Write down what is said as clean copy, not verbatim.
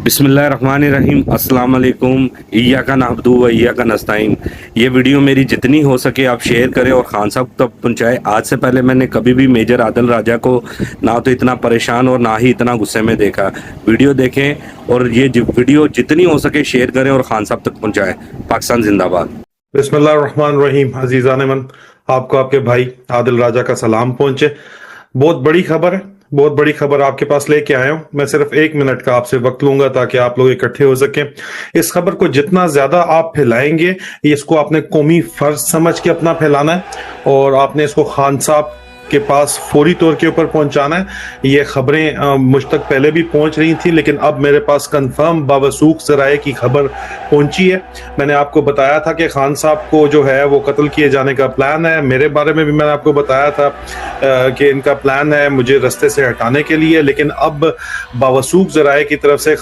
बिस्मिल्लाहिर्रहमानिर्रहीम। अस्सलाम वालेकुम। इय्याका नअब्दु व इय्याका नस्तईन। ये वीडियो मेरी जितनी हो सके आप शेयर करें और खान साहब तक पहुंचाएं। आज से पहले मैंने कभी भी मेजर आदिल राजा को ना तो इतना परेशान और ना ही इतना गुस्से में देखा। वीडियो देखें और ये वीडियो जितनी हो सके शेयर करें और खान साहब तक पहुंचाएं। पाकिस्तान जिंदाबाद। बिस्मिल्लाहिर्रहमानिर्रहीम। अजीज़ान मन, आपको आपके भाई आदिल राजा का सलाम पहुंचे। बहुत बड़ी खबर है, बहुत बड़ी खबर आपके पास लेके आया हूं। मैं सिर्फ 1 मिनट का आपसे वक्त लूंगा ताकि आप लोग इकट्ठे हो सकें। इस खबर को जितना ज्यादा आप फैलाएंगे, इसको आपने कौमी फर्ज समझ के अपना फैलाना है और आपने इसको खान साहब के पास फौरी तौर के ऊपर पहुंचाना है। ये खबरें मुझ तक पहले भी पहुंच रही थी, लेकिन अब मेरे पास कंफर्म बावसूख ज़राए की खबर पहुंची है। मैंने आपको बताया था कि खान साहब को जो है वो कत्ल किए जाने का प्लान है। मेरे बारे में भी मैंने आपको बताया था कि इनका प्लान है मुझे रास्ते से हटाने के लिए, लेकिन अब बावसूख ज़राए की तरफ से